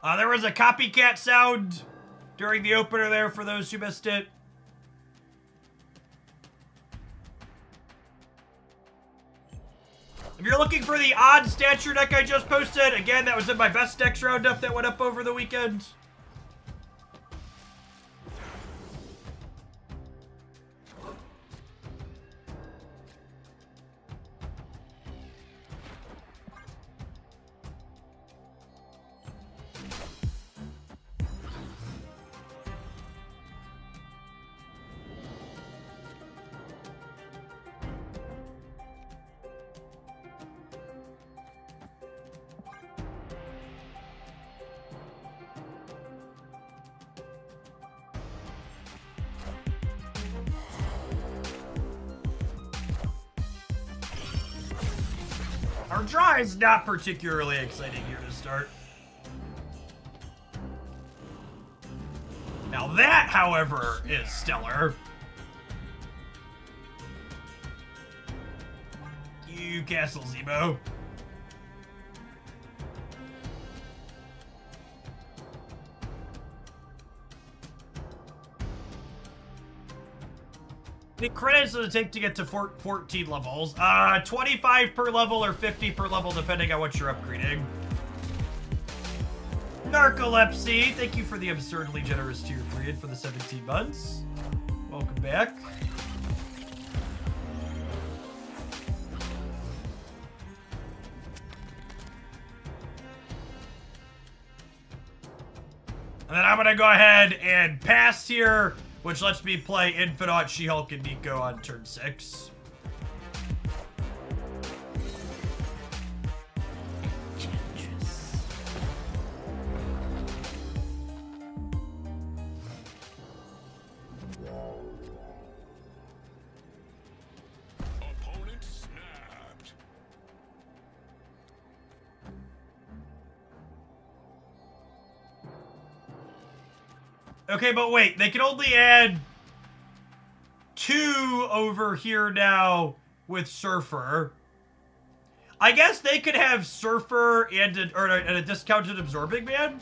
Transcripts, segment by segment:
There was a copycat sound during the opener there for those who missed it. If you're looking for the odd stature deck I just posted, again, that was in my best decks roundup that went up over the weekend. Our draw is not particularly exciting here to start. Now that, however, is stellar. You Castle Zemo. How many credits does it take to get to 14 levels? 25 per level or 50 per level, depending on what you're upgrading. Narcolepsy, thank you for the absurdly generous tier 3 and for the 17 months. Welcome back. And then I'm gonna go ahead and pass here, which lets me play Infinite, She-Hulk, and Nico on turn 6. Opponent snapped. Okay, but wait, they can only add 2 over here now with Surfer. I guess they could have Surfer and a discounted Absorbing Man.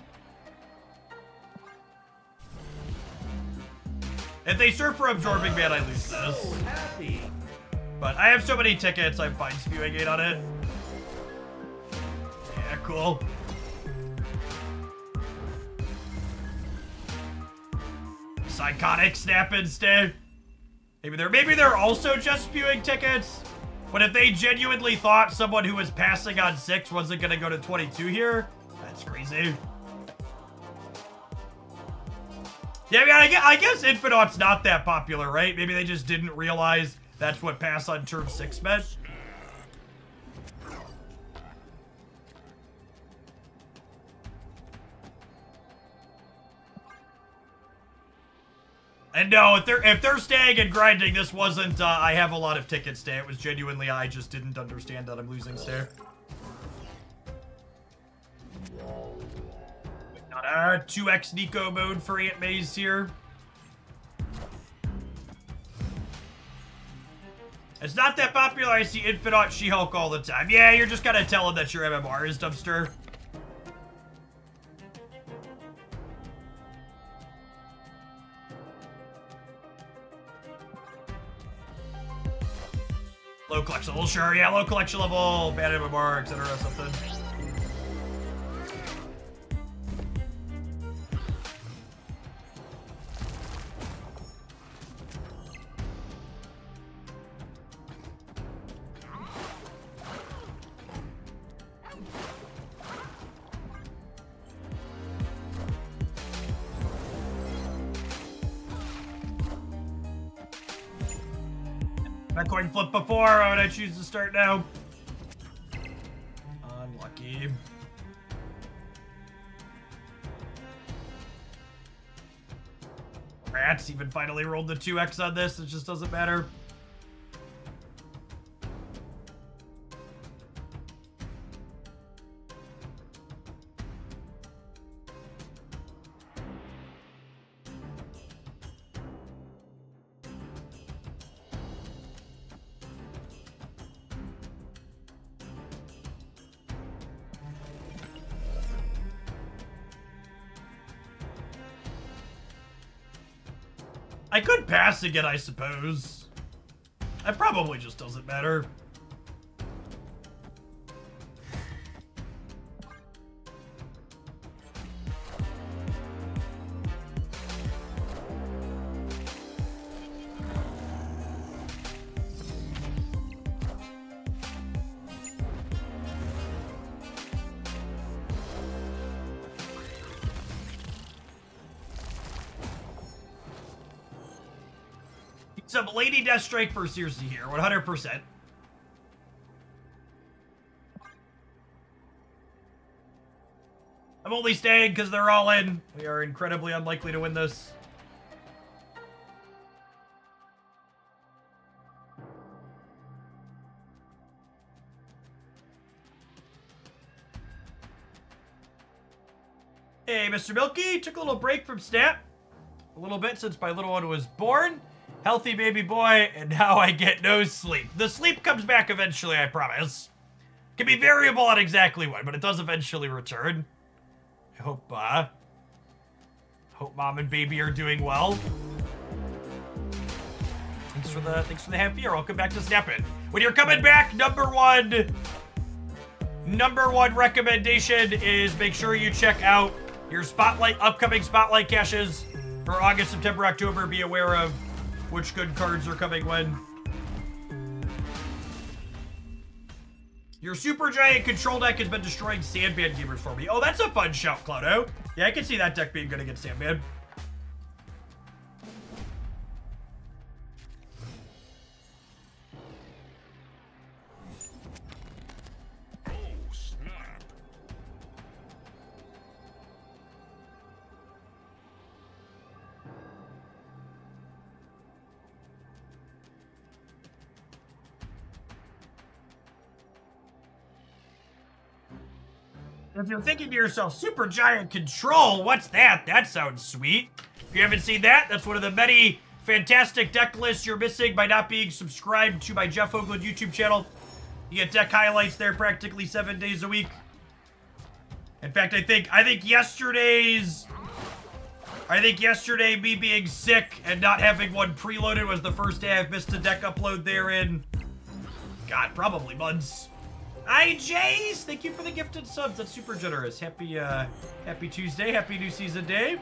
If they Surfer Absorbing Man, I lose this. But I have so many tickets, I'm fine spewing 8 on it. Yeah, cool. Psychotic snap instead. Maybe they're also just spewing tickets. But if they genuinely thought someone who was passing on 6 wasn't gonna go to 22 here, that's crazy. Yeah, I mean, I guess Infinite's not that popular, right? Maybe they just didn't realize that's what pass on turn 6 meant. And no, if they're staying and grinding, this wasn't, I have a lot of tickets stay. It was genuinely, I just didn't understand that I'm losing stay. Not a 2x Nico mode for Aunt May's here. It's not that popular. I see Infinite She-Hulk all the time. Yeah, you're just kind of telling that your MMR is dumpster. Low collection level, sure, yeah, low collection level, bad MMR, etc. something. That coin flip before, why would I choose to start now? Unlucky. Rats even finally rolled the 2x on this, it just doesn't matter. I could pass again, I suppose. It probably just doesn't matter. Some Lady Deathstrike for Circe here, 100%. I'm only staying because they're all in. We are incredibly unlikely to win this. Hey, Mr. Milky, took a little break from Snap. A little bit since my little one was born. Healthy baby boy, and now I get no sleep. The sleep comes back eventually, I promise. Can be variable on exactly when, but it does eventually return. I hope mom and baby are doing well. Thanks for the half year. Welcome back to Snap-In. When you're coming back, number one recommendation is make sure you check out your upcoming spotlight caches for August, September, October. Be aware of which good cards are coming when. Your super giant control deck has been destroying Sandman gamers for me. Oh, that's a fun shout, Clodo. Yeah, I can see that deck being good against Sandman. If you're thinking to yourself, super giant control, what's that? That sounds sweet. If you haven't seen that, that's one of the many fantastic deck lists you're missing by not being subscribed to my Jeff Hoagland YouTube channel. You get deck highlights there practically 7 days a week. In fact, I think yesterday me being sick and not having one preloaded was the first day I've missed a deck upload there in, God, probably months. Hi, Jace! Thank you for the gifted subs. That's super generous. Happy Tuesday. Happy new season day.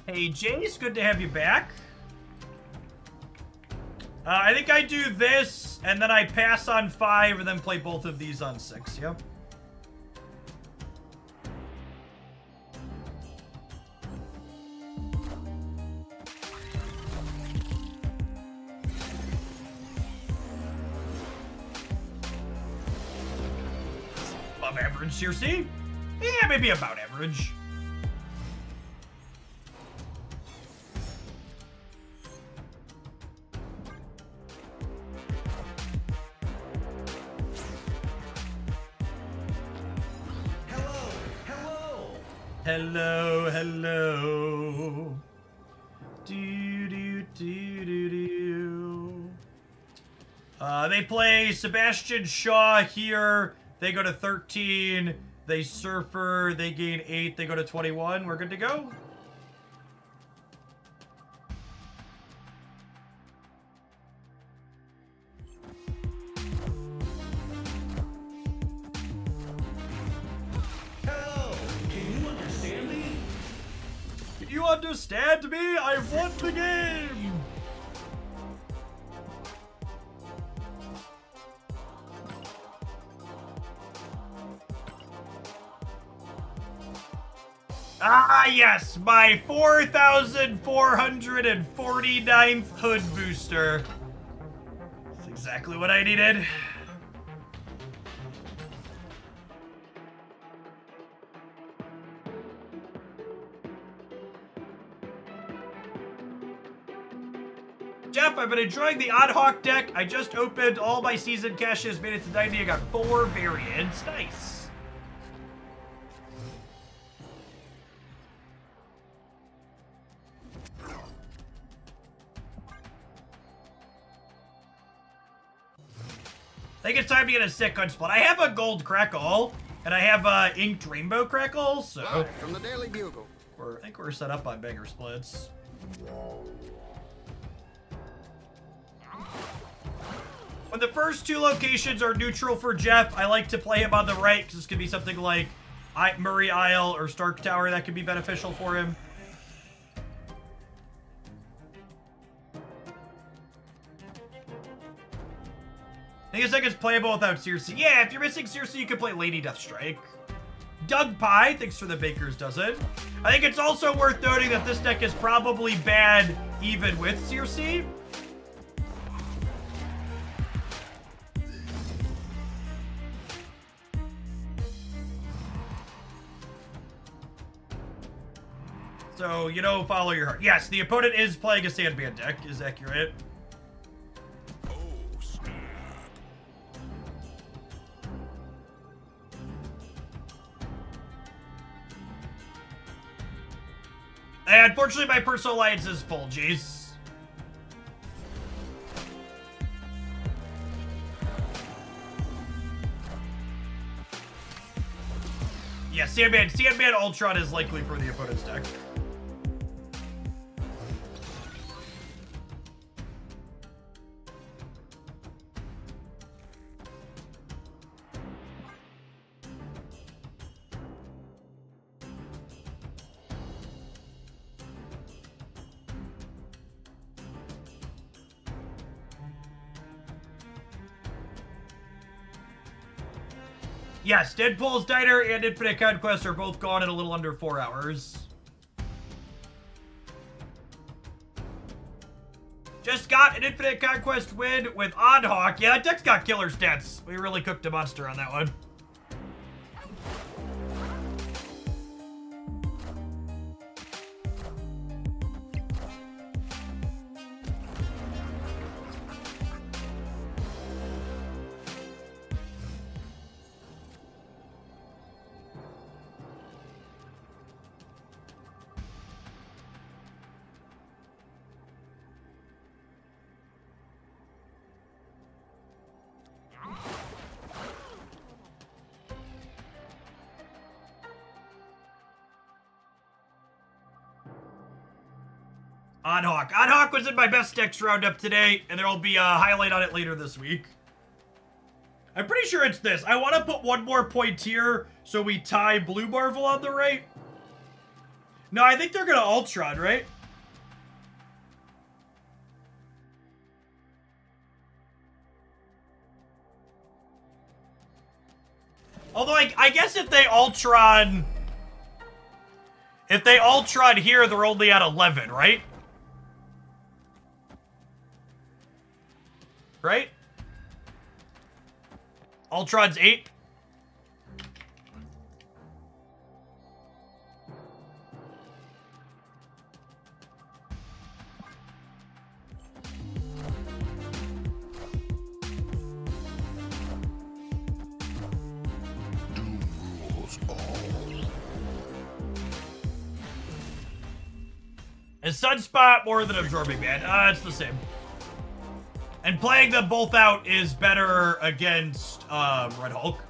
Hey, Jace, good to have you back. I think I do this, and then I pass on 5, and then play both of these on 6, yep. Above average, Circe? Yeah, maybe about average. Hello, hello. They play Sebastian Shaw here. They go to 13. They Surfer. They gain 8. They go to 21. We're good to go. You understand me? I want the game! Ah, yes, my 4,449th hood booster. That's exactly what I needed. Jeff, I've been enjoying the Odd Hawk deck. I just opened all my season caches, made it to 90. I got 4 variants. Nice. I think it's time to get a sick gun spot. I have a gold crackle, and I have inked rainbow crackle, so from the Daily Bugle. I think we're set up on bigger splits. When the first 2 locations are neutral for Jeff, I like to play him on the right, because this could be something like Murray Isle or Stark Tower that could be beneficial for him. I think it's playable without Circe. Yeah, if you're missing Circe, you can play Lady Deathstrike. Doug Pie, thanks for the Baker's Dozen. I think it's also worth noting that this deck is probably bad even with Circe. So, you know, follow your heart. Yes, the opponent is playing a Sandman deck, is accurate. And unfortunately, my personal alliance is full, jeez. Yeah, Sandman Ultron is likely for the opponent's deck. Yes, Deadpool's Diner and Infinite Conquest are both gone in a little under 4 hours. Just got an Infinite Conquest win with Odd Hawk. Yeah, that deck's got killer stats. We really cooked a monster on that one. Odd Hawk. Odd Hawk was in my best decks roundup today, and there will be a highlight on it later this week. I'm pretty sure it's this. I want to put one more point here so we tie Blue Marvel on the right. No, I think they're going to Ultron, right? Although, I guess if they Ultron... If they Ultron here, they're only at 11, right? Right? Ultron's 8. Doom rules all. Is Sunspot more than Absorbing Man? It's the same. And playing them both out is better against Red Hulk.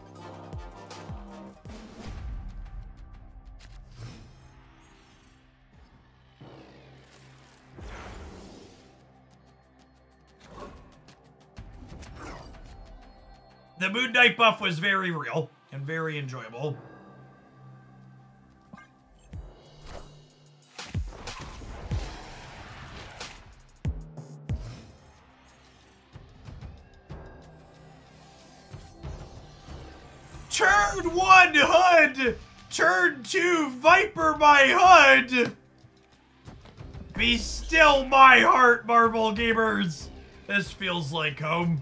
The Moon Knight buff was very real and very enjoyable. Turn 1 HUD! Turn 2 Viper my HUD! Be still my heart, Marvel gamers! This feels like home.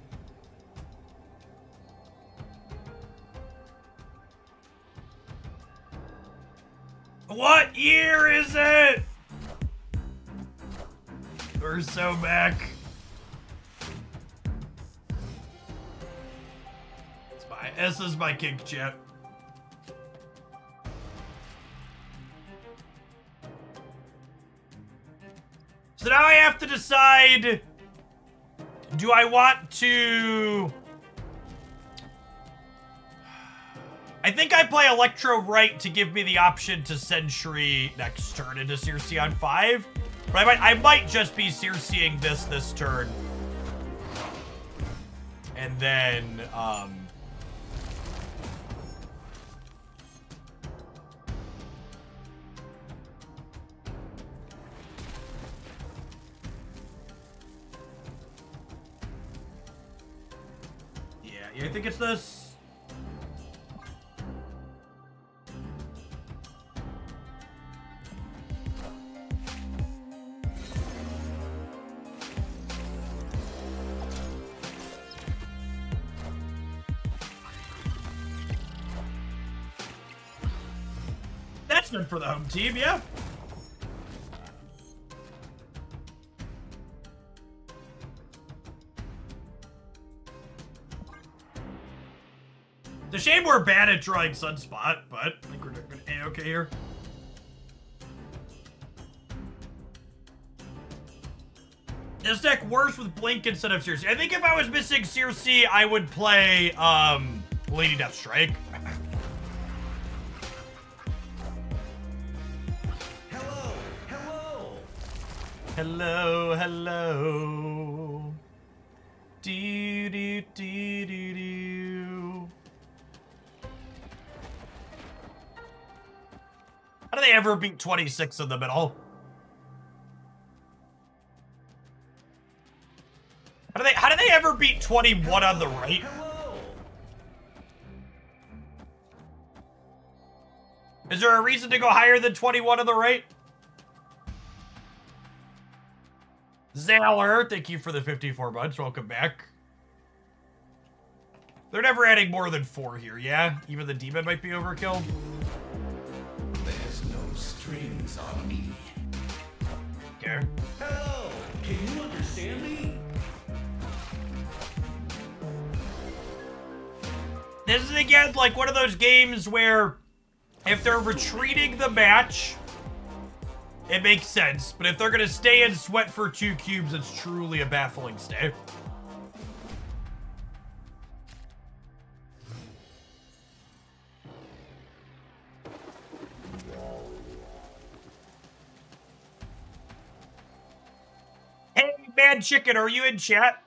What year is it? We're so back. This is my kink chip. So now I have to decide, do I want to... I think I play Electro right to give me the option to Sentry next turn into Circe on 5. But I might just be Circeing this turn. And then, yeah, I think it's this. That's good for the home team, yeah. It's a shame we're bad at drawing Sunspot, but I think we're doing A-okay here. This deck works with Blink instead of Circe. I think if I was missing Circe, I would play Lady Deathstrike. Hello, hello. Do do do do do. How do they ever beat 26 in the middle? How do they ever beat 21 on the right? Is there a reason to go higher than 21 on the right? Zaller, thank you for the 54 months. Welcome back. They're never adding more than 4 here, yeah? Even the demon might be overkill. There's no strings on me. Okay. Hello, can you understand me? This is again like one of those games where if they're retreating the match, it makes sense. But if they're gonna stay and sweat for 2 cubes, it's truly a baffling stay. Hey, Mad Chicken, are you in chat?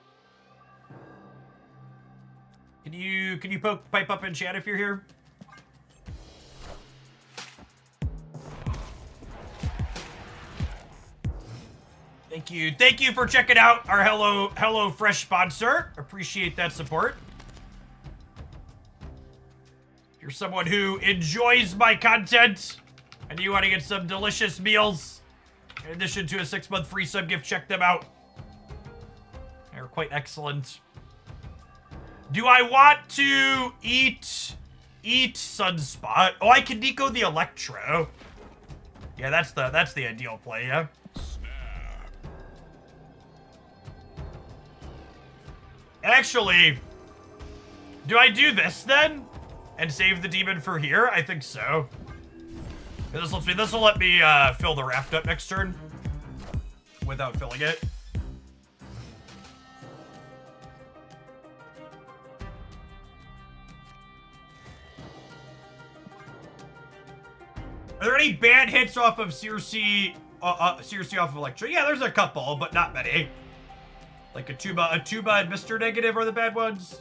Can you pipe up in chat if you're here? Thank you for checking out our Hello Fresh sponsor. Appreciate that support. If you're someone who enjoys my content and you want to get some delicious meals in addition to a 6-month free sub gift, check them out. They're quite excellent. Do I want to eat Sunspot? Oh, I can Nico the Electro. Yeah, that's the ideal play, yeah. Actually, do I do this then? And save the demon for here? I think so. This will let me fill the raft up next turn without filling it. Are there any bad hits off of Circe off of Electro? Yeah, there's a couple, but not many. Like a tuba and Mr. Negative are the bad ones.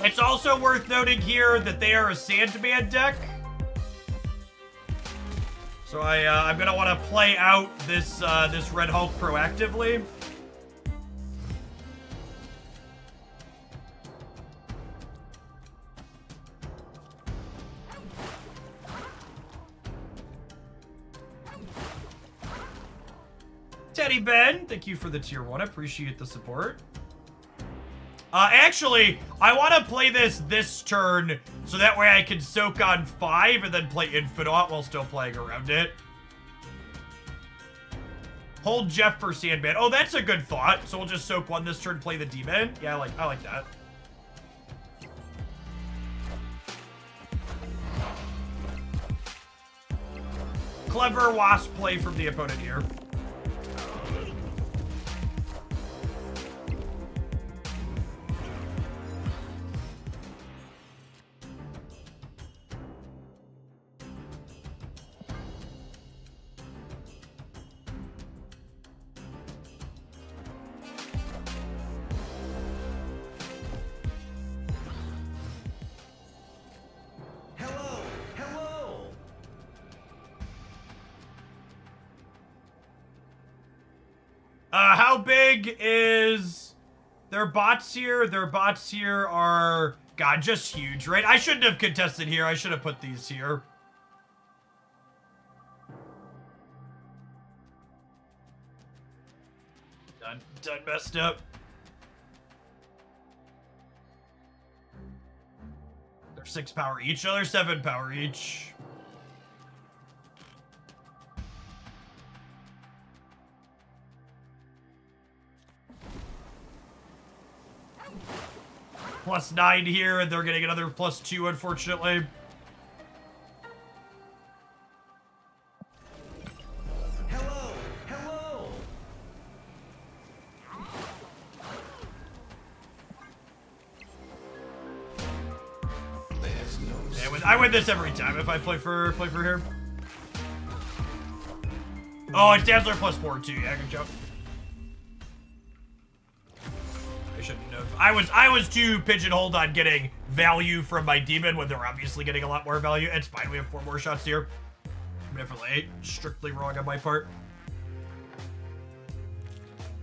It's also worth noting here that they are a Sandman deck. So I'm gonna want to play out this this Red Hulk proactively. Teddy Ben, thank you for the tier 1. I appreciate the support. Actually, I want to play this turn so that way I can soak on 5 and then play Infinite while still playing around it. Hold Jeff for Sandman. Oh, that's a good thought. So we'll just soak 1 this turn, play the demon. Yeah, I like that. Clever wasp play from the opponent here. How big is their bots here? Their bots here are, God, just huge, right? I shouldn't have contested here. I should have put these here. Done messed up. They're 6 power each. No, they're 7 power each. +9 here, and they're getting another +2, unfortunately. Hello. There's no. Yeah, I win this every time if I play for here. Oh, it's Dazzler +4 too. Yeah, good job. I shouldn't have. I was too pigeonholed on getting value from my demon when they're obviously getting a lot more value. It's fine. We have 4 more shots here. I'm definitely strictly wrong on my part.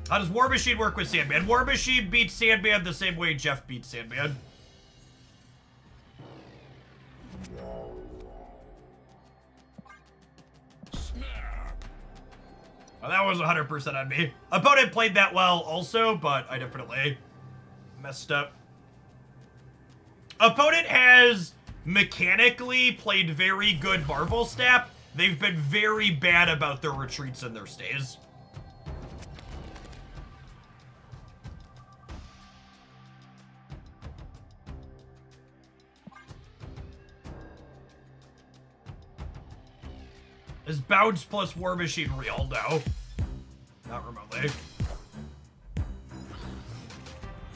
How does War Machine work with Sandman? War Machine beats Sandman the same way Jeff beats Sandman. Oh, that was 100% on me. Opponent played that well also, but I definitely messed up. Opponent has mechanically played very good Marvel Snap. They've been very bad about their retreats and their stays. Is Bounce plus War Machine real? No. Not remotely.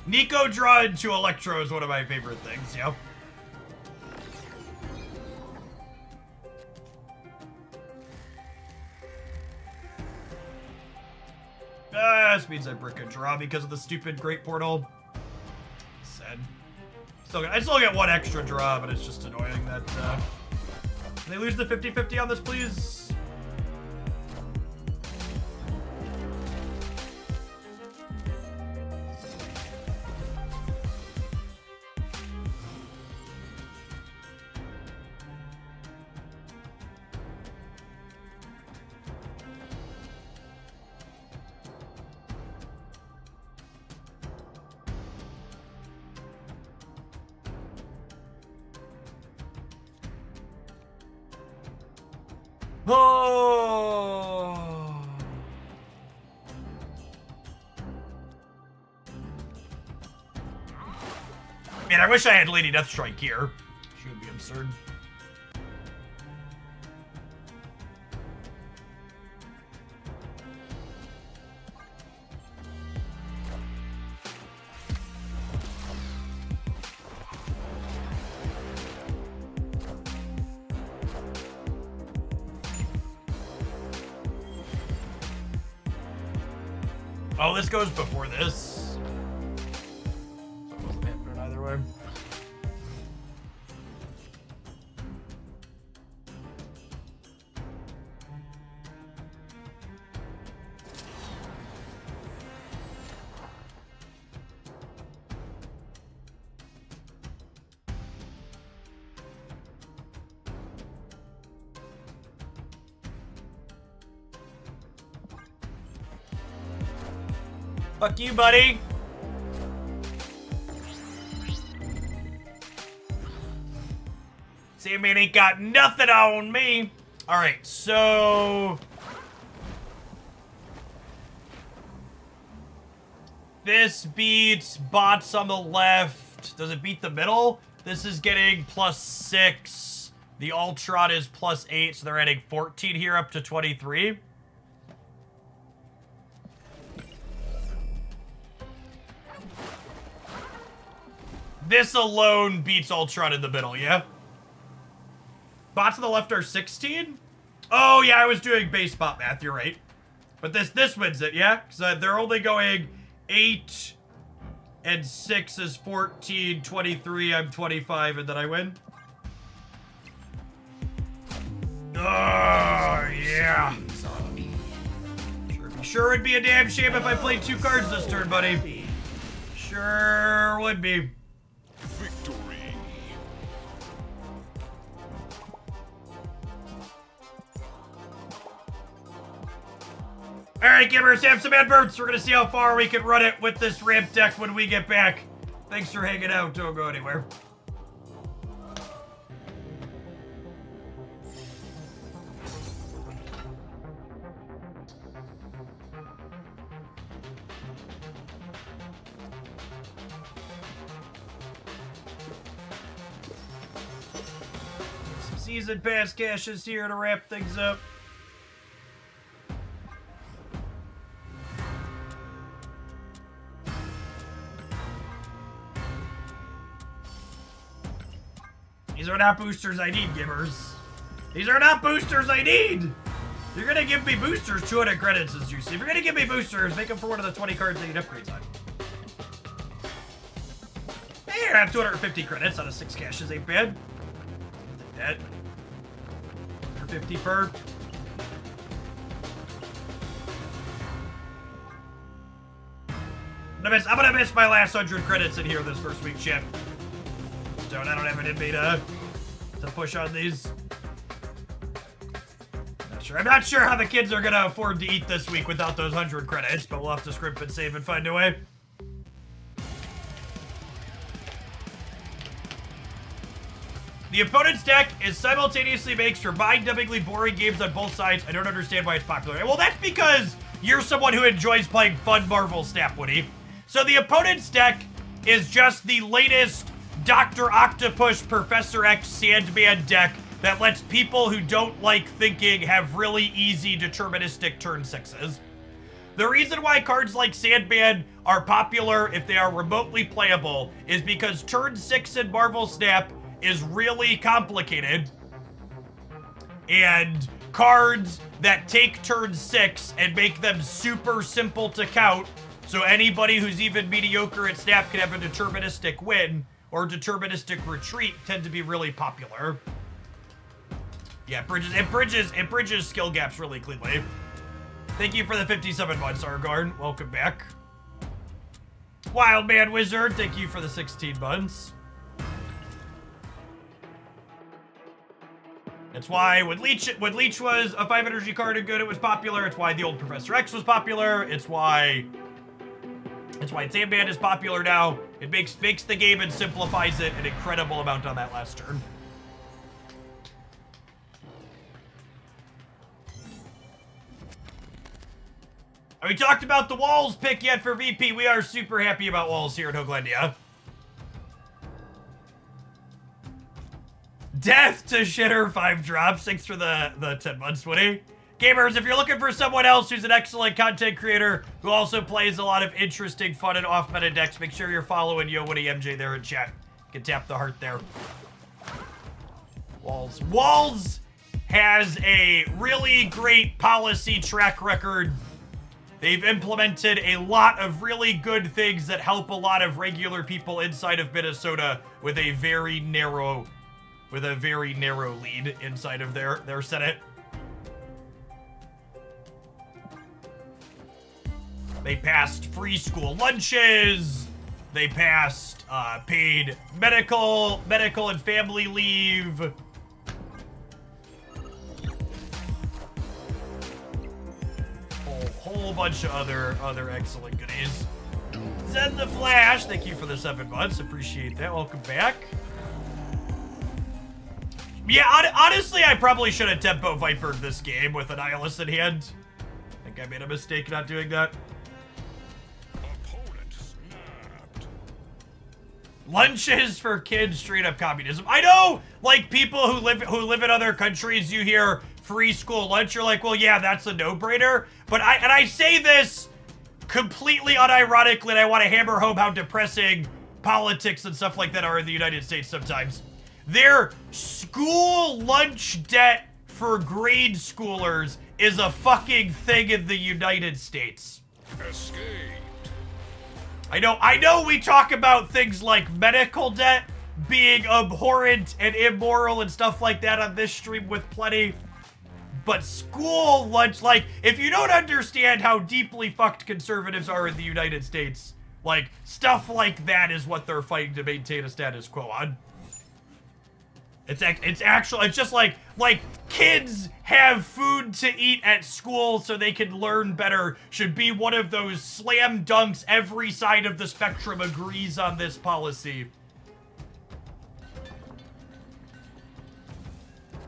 Nico draw into Electro is one of my favorite things, yeah. This means I brick a draw because of the stupid Great Portal. Sad. I still get 1 extra draw, but it's just annoying that, Can they lose the 50-50 on this, please? Oh. Man, I wish I had Lady Deathstrike here. She would be absurd. Oh, this goes before this. So it wasn't happening either way. Fuck you, buddy. Sandman ain't got nothing on me. All right, so this beats bots on the left. Does it beat the middle? This is getting +6. The Ultron is +8, so they're adding 14 here up to 23. This alone beats Ultron in the middle, yeah? Bots on the left are 16? Oh, yeah, I was doing base bot math, you're right. But this wins it, yeah? Because they're only going 8 and 6 is 14, 23, I'm 25, and then I win. Oh, yeah. Sure would be a damn shame if I played 2 cards this turn, buddy. Sure would be. Victory. Alright, gamers, have some adverts. We're gonna see how far we can run it with this ramp deck when we get back. Thanks for hanging out. Don't go anywhere. Some season pass caches here to wrap things up. These are not boosters I need, givers. These are not boosters I need! You're gonna give me boosters, 200 credits is juicy. If you're gonna give me boosters, make them for one of the 20 cards that you need upgrades on. Hey, I have 250 credits out of 6 caches, ain't bad. Take that. 50 per. I'm gonna miss my last 100 credits in here this first week, chat. I don't have it in me to push on these. I'm not sure how the kids are gonna afford to eat this week without those 100 credits, but we'll have to scrimp and save and find a way. The opponent's deck is simultaneously makes for mind-numbingly boring games on both sides. I don't understand why it's popular. Well, that's because you're someone who enjoys playing fun Marvel Snap, Woody. So the opponent's deck is just the latest Dr. Octopus Professor X Sandman deck that lets people who don't like thinking have really easy deterministic turn 6s. The reason why cards like Sandman are popular if they are remotely playable is because turn 6 in Marvel Snap is really complicated, and cards that take turn 6 and make them super simple to count so anybody who's even mediocre at Snap can have a deterministic win or deterministic retreat tend to be really popular. Yeah, it bridges skill gaps really cleanly. Thank you for the 57 months, Argarn. Welcome back. Wildman Wizard, thank you for the 16 months. That's why when Leech was a 5 energy card and good, it was popular. It's why the old Professor X was popular. It's why Sandman is popular now. It makes the game and simplifies it an incredible amount on that last turn. Have we talked about the Walls pick yet for VP? We are super happy about Walls here in Hoaglandia. Death to Shitter 5 drops. Thanks for the 10 months, Woody. Gamers, if you're looking for someone else who's an excellent content creator who also plays a lot of interesting, fun, and off-meta decks, make sure you're following Yo Woody MJ there in chat. You can tap the heart there. Walls. Walls has a really great policy track record. They've implemented a lot of really good things that help a lot of regular people inside of Minnesota with a very narrow lead inside of their Senate. They passed free school lunches. They passed paid medical and family leave. A whole bunch of other excellent goodies. Zen the Flash, thank you for the 7 months. Appreciate that. Welcome back. Yeah, honestly, I probably should have Tempo Vipered this game with an Nihilus in hand. I think I made a mistake not doing that. Opponent snapped. Lunches for kids, straight up communism. I know, like, people who live in other countries, you hear free school lunch, you're like, well, yeah, that's a no-brainer. But I say this completely unironically, and I want to hammer home how depressing politics and stuff like that are in the United States sometimes. Their school lunch debt for grade schoolers is a fucking thing in the United States. Escaped. I know we talk about things like medical debt being abhorrent and immoral and stuff like that on this stream with plenty. But school lunch, like, if you don't understand how deeply fucked conservatives are in the United States, like, stuff like that is what they're fighting to maintain a status quo on. It's just like kids have food to eat at school so they can learn better should be one of those slam dunks every side of the spectrum agrees on this policy.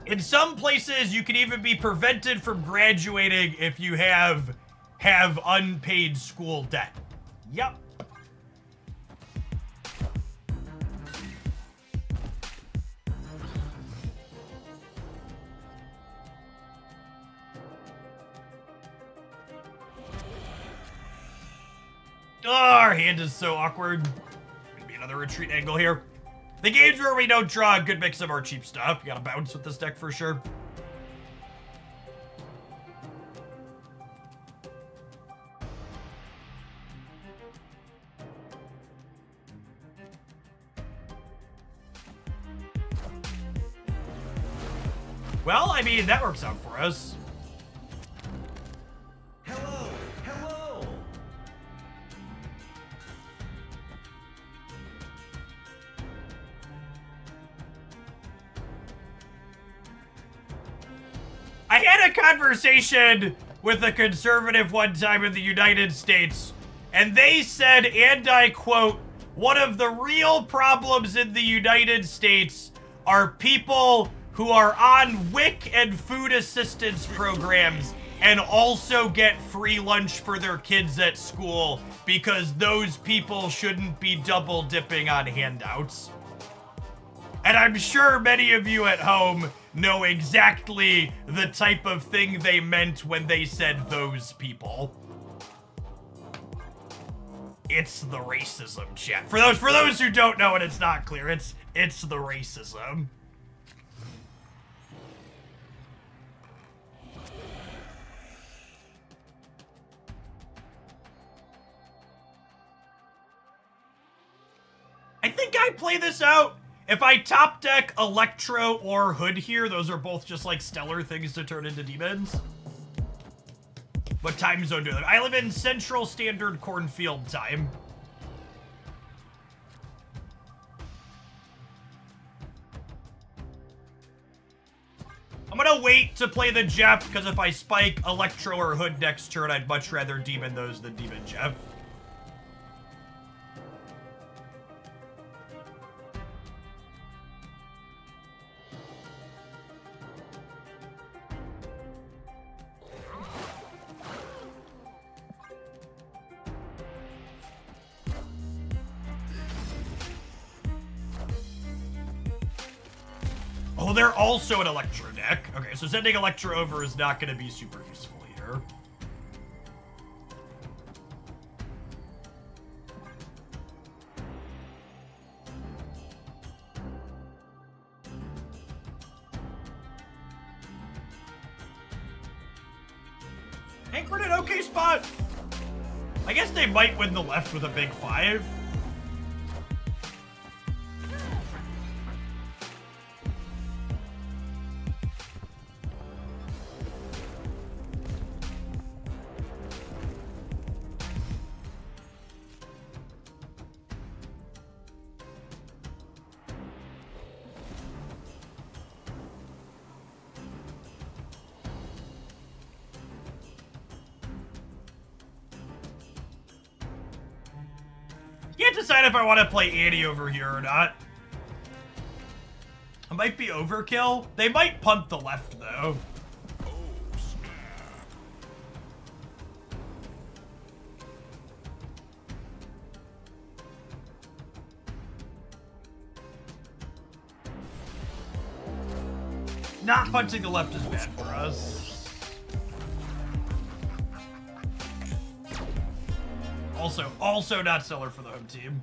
In some places, you can even be prevented from graduating if you have unpaid school debt. Yep. Oh, our hand is so awkward. Gonna be another retreat angle here. The games where we don't draw a good mix of our cheap stuff. You gotta bounce with this deck for sure. Well, I mean, that works out for us. Hello, hello. I had a conversation with a conservative one time in the United States, and they said, and I quote, one of the real problems in the United States are people who are on WIC and food assistance programs and also get free lunch for their kids at school because those people shouldn't be double dipping on handouts. And I'm sure many of you at home know exactly the type of thing they meant when they said those people. It's the racism, chat. For those who don't know and it's not clear, it's the racism. I think I play this out. If I top deck Electro or Hood here, those are both just like stellar things to turn into demons. What time zone do I live? I live in Central Standard Cornfield time. I'm gonna wait to play the Jeff, because if I spike Electro or Hood next turn, I'd much rather demon those than demon Jeff. Oh, they're also an Electro deck. Okay, so sending Electro over is not going to be super useful here. Anchored an okay spot. I guess they might win the left with a big 5. Can't decide if I want to play Annie over here or not. It might be overkill. They might punt the left, though. Oh, snap. Not punting the left is bad for us. Also not stellar for the home team.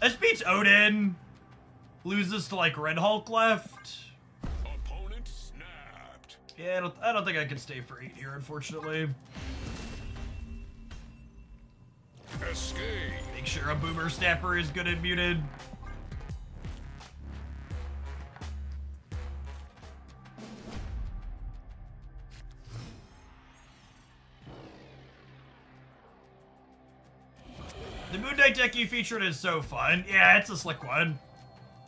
This beats Odin. Loses to like Red Hulk left. Opponent snapped. Yeah, I don't think I can stay for 8 here, unfortunately. Escape. Make sure a Boomer Snapper is good and muted. The Moon Knight deck you featured is so fun. Yeah, it's a slick one.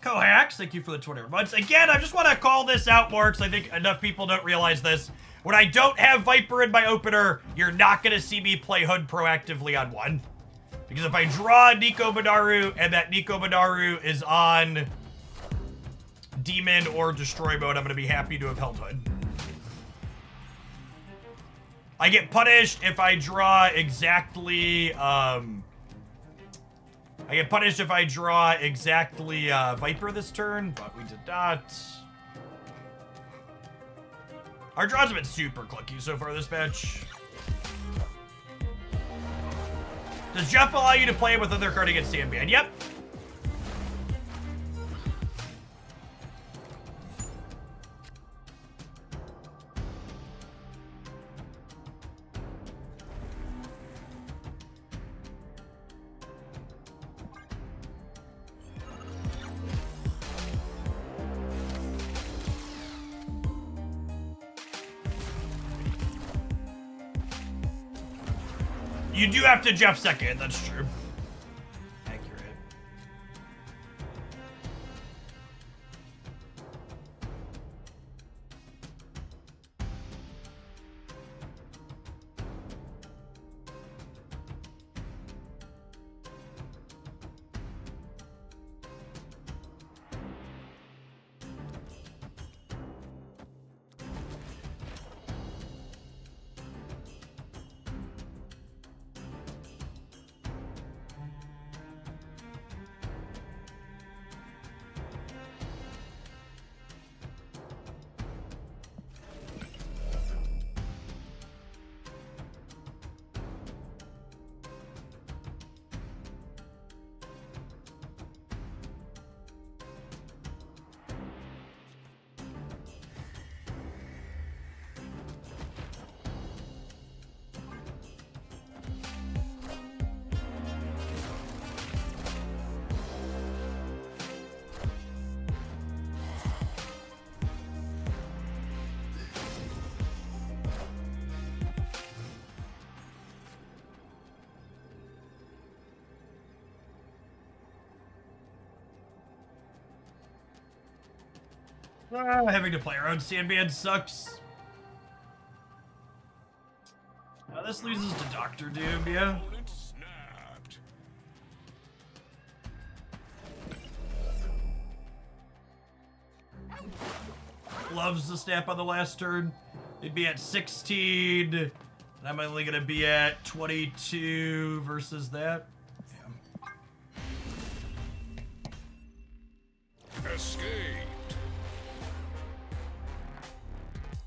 Cohax, thank you for the 20 months. Again, I just want to call this out more because I think enough people don't realize this. When I don't have Viper in my opener, you're not going to see me play Hood proactively on 1. Because if I draw Nico Badaru and that Nico Badaru is on Demon or Destroy mode, I'm going to be happy to have held Hood. I get punished if I draw exactly, I get punished if I draw exactly Viper this turn, but we did not. Our draws have been super clicky so far this match. Does Jeff allow you to play with other card against Sandman? Yep. You do have to Jeff second, that's true. Accurate. Having to play around Sandman sucks. This loses to Dr. Doom, yeah. Opponent snapped. Loves the snap on the last turn. They'd be at 16, and I'm only gonna be at 22 versus that. Yeah. Escaped.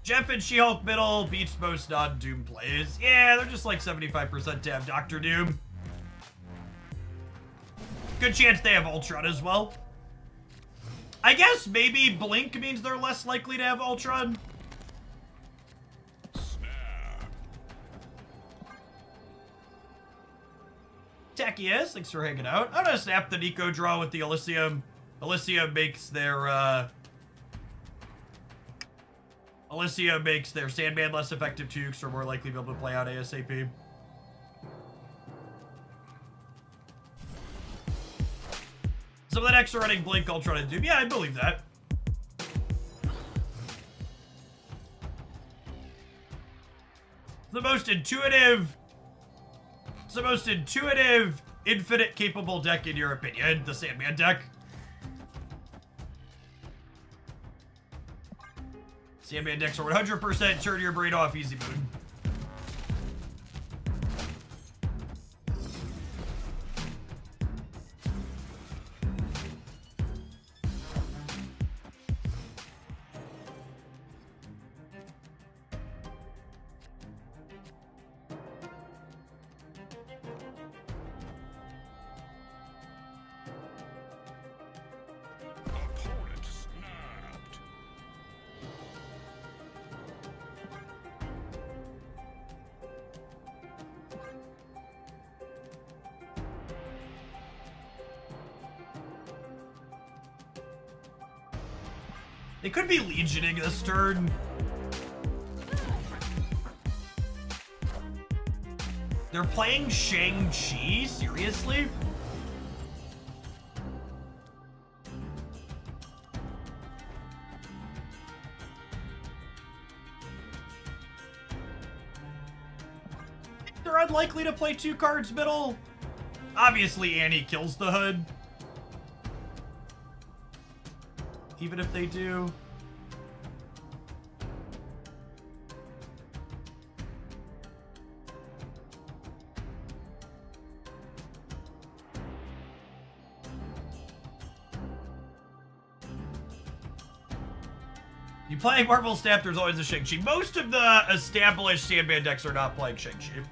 Jeff and She-Hulk middle beats most non-Doom plays. Yeah, they're just like 75% to have Dr. Doom. Good chance they have Ultron as well. I guess maybe Blink means they're less likely to have Ultron. Snap. Tachias, thanks for hanging out. I'm gonna snap the Nico draw with the Elysium. Elysium makes their Sandman less effective too, because we're more likely to be able to play out ASAP. Some of the decks are running Blink, Ultron, and Doom. Yeah, I believe that. The most intuitive It's the most intuitive, infinite capable deck in your opinion, the Sandman deck. Sandman decks are 100% turn your brain off easy mode. Opponent snapped. They could be legioning this turn. They're playing Shang-Chi? Seriously? They're unlikely to play 2 cards middle. Obviously, Annie kills the hood. Even if they do. You play Marvel Snap, there's always a Shang-Chi. Most of the established Sandman decks are not playing Shang-Chi.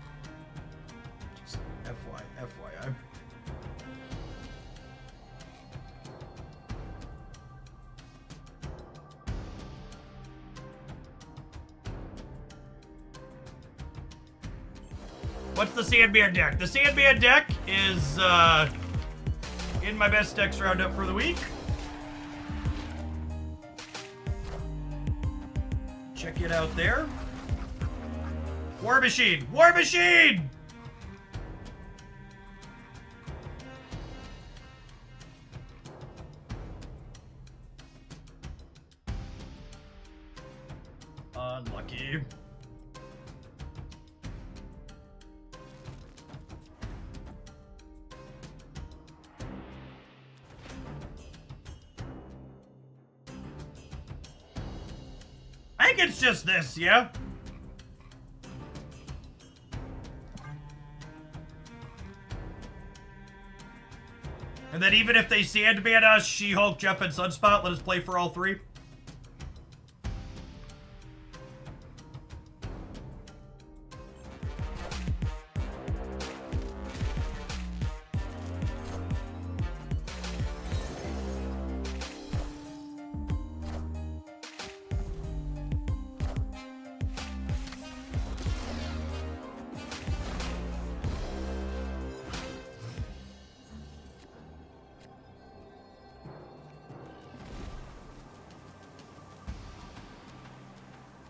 Just FYI. What's the Sandman deck? The Sandman deck is in my best decks roundup for the week. Check it out there. War Machine! War Machine! Unlucky. I think it's just this, yeah? And then even if they Sandman us, She-Hulk, Jeff, and Sunspot, let us play for all 3.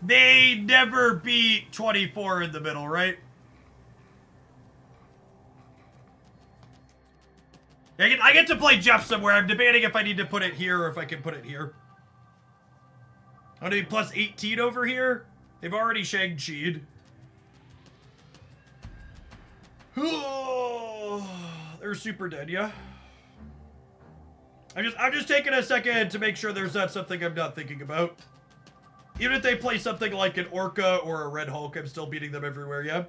They never beat 24 in the middle, right? I get to play Jeff somewhere. I'm debating if I need to put it here or if I can put it here. I'm gonna be plus 18 over here. They've already Shang-Chi'd. They're super dead, yeah? I'm just taking a second to make sure there's not something I'm not thinking about. Even if they play something like an Orca or a Red Hulk, I'm still beating them everywhere, yeah?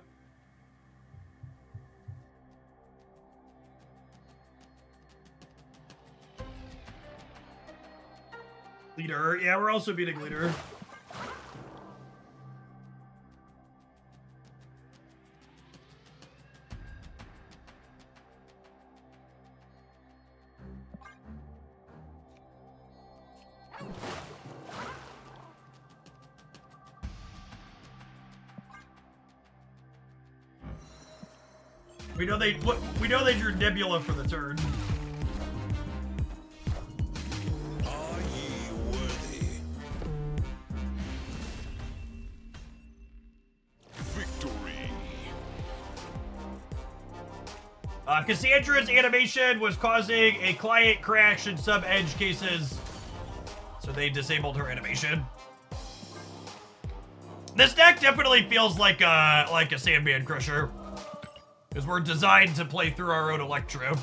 Leader. Yeah, we're also beating Leader. We know they drew Nebula for the turn. Are ye worthy? Victory. Cassandra's animation was causing a client crash in some edge cases, so they disabled her animation. This deck definitely feels like a Sandman Crusher. Because we're designed to play through our own Electro.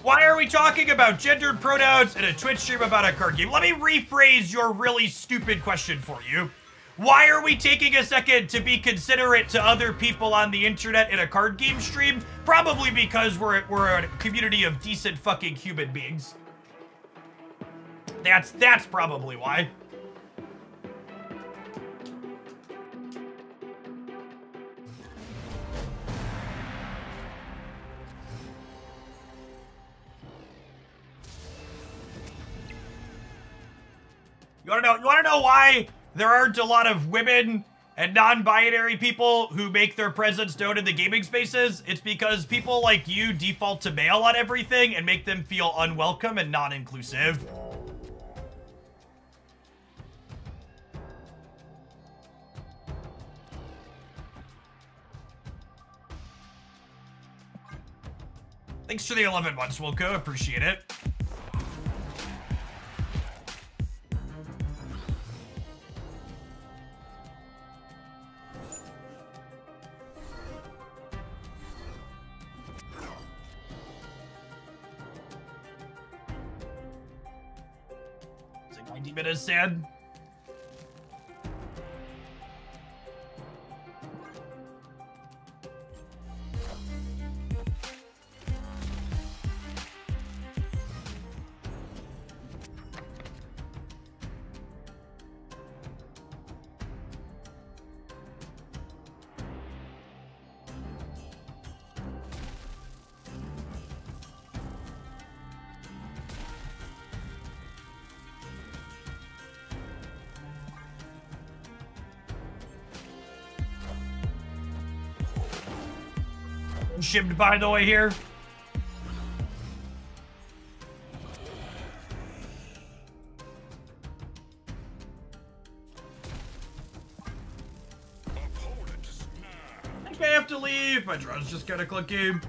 Why are we talking about gendered pronouns in a Twitch stream about a card game? Let me rephrase your really stupid question for you. Why are we taking a second to be considerate to other people on the internet in a card game stream? Probably because we're a community of decent fucking human beings. That's probably why. You wanna know why there aren't a lot of women and non-binary people who make their presence known in the gaming spaces? It's because people like you default to male on everything and make them feel unwelcome and non-inclusive. Thanks for the 11 months, Wilco. Appreciate it. Is it 90 minutes, Sad? Shimmed by the way here. I think I have to leave. My drone's just kind of clicking.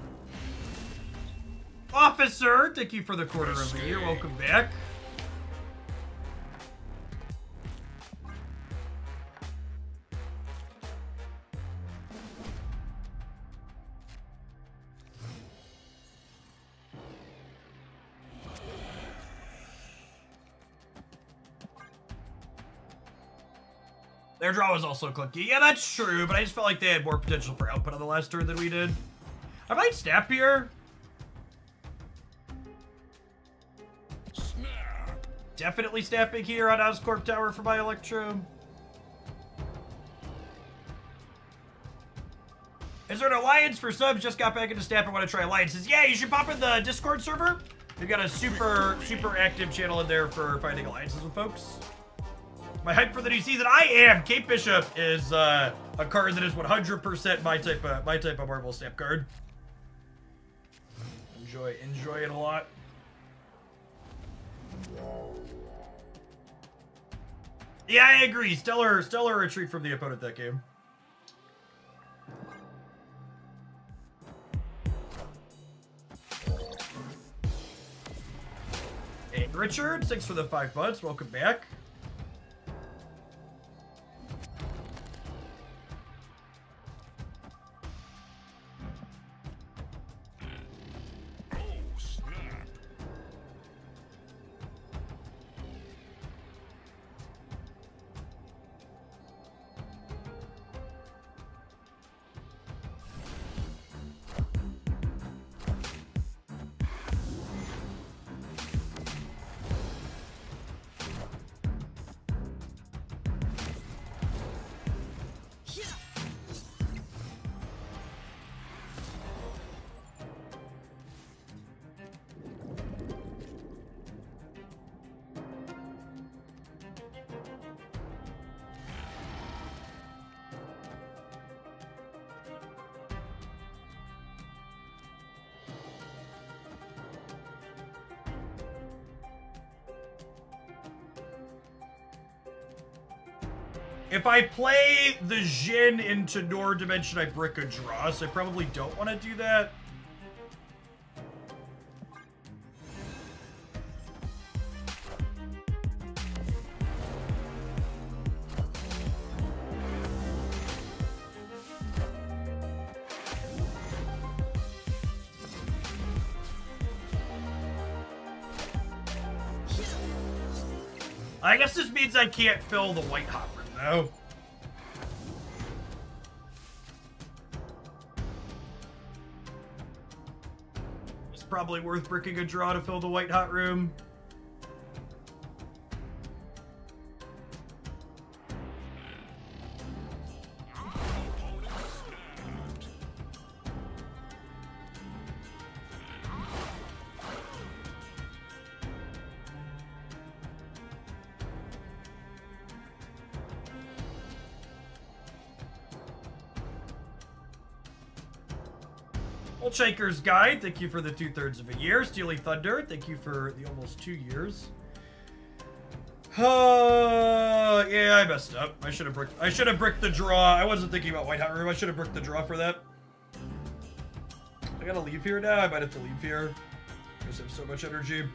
Officer, thank you for the quarter of the year. Welcome back. Their draw was also clicky. Yeah, that's true, but I just felt like they had more potential for output on the last turn than we did. I might snap here. Snap. Definitely snapping here on Oscorp Tower for my Electro. Is there an alliance for subs? Just got back into snap and want to try alliances. Yeah, you should pop in the Discord server. We've got a super active channel in there for finding alliances with folks. My hype for the new season, I am. Kate Bishop is a card that is 100% my type of Marvel Snap card. Enjoy it a lot. Yeah, I agree. Stellar retreat from the opponent that game. Hey, Richard, thanks for the 5 months. Welcome back. If I play the Jin into Nor Dimension, I brick a draw, so I probably don't want to do that. I guess this means I can't fill the white hot room, though. It's probably worth bricking a draw to fill the white hot room. Shaker's Guide, thank you for the 2/3 of a year. Steely Thunder, thank you for the almost 2 years. Yeah, I messed up. I should have bricked the draw. I wasn't thinking about White Hot Room. I should have bricked the draw for that. I gotta leave here now. I might have to leave here. I just have so much energy.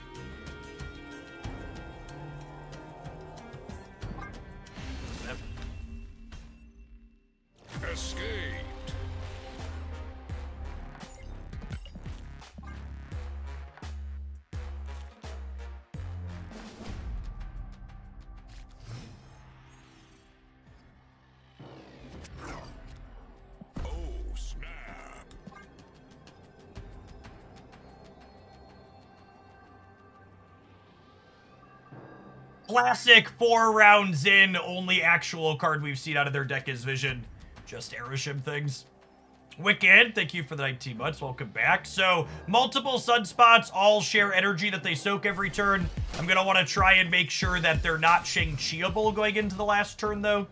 Escaped. Classic 4 rounds in, only actual card we've seen out of their deck is Vision. Just Aeroshim things. Wicked, thank you for the 19 months. Welcome back. So, multiple sunspots all share energy that they soak every turn. I'm going to want to try and make sure that they're not Shang-Chi-able going into the last turn, though.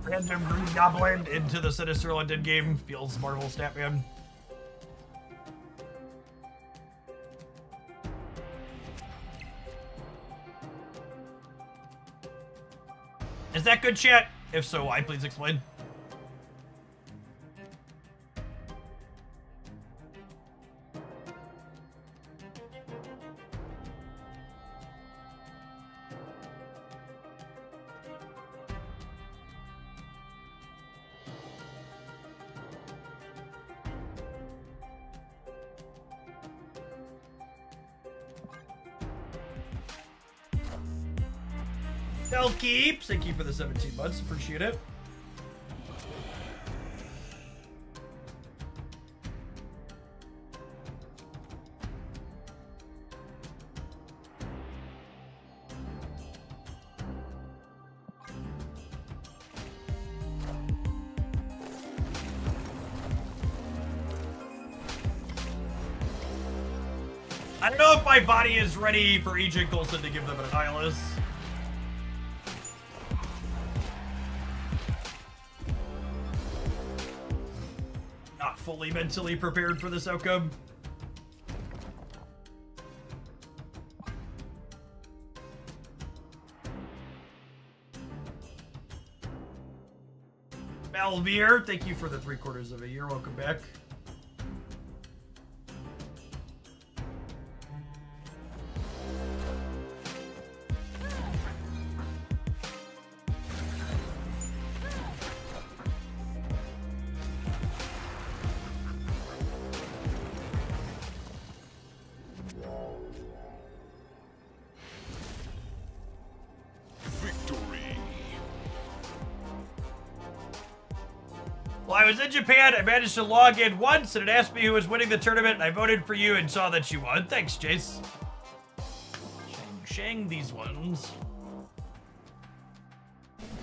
Random Green Goblin into the Sinister London game. Feels Marvel Statman. Is that good, chat? If so, why? Please explain. Keeps. Thank you for the 17 months. Appreciate it. I don't know if my body is ready for Agent Coulson to give them an Annihilus. Fully mentally prepared for this outcome. Malveer, thank you for the 3/4 of a year. Welcome back. I was in Japan, I managed to log in once, and it asked me who was winning the tournament, and I voted for you and saw that you won. Thanks, Jace. Shang these ones.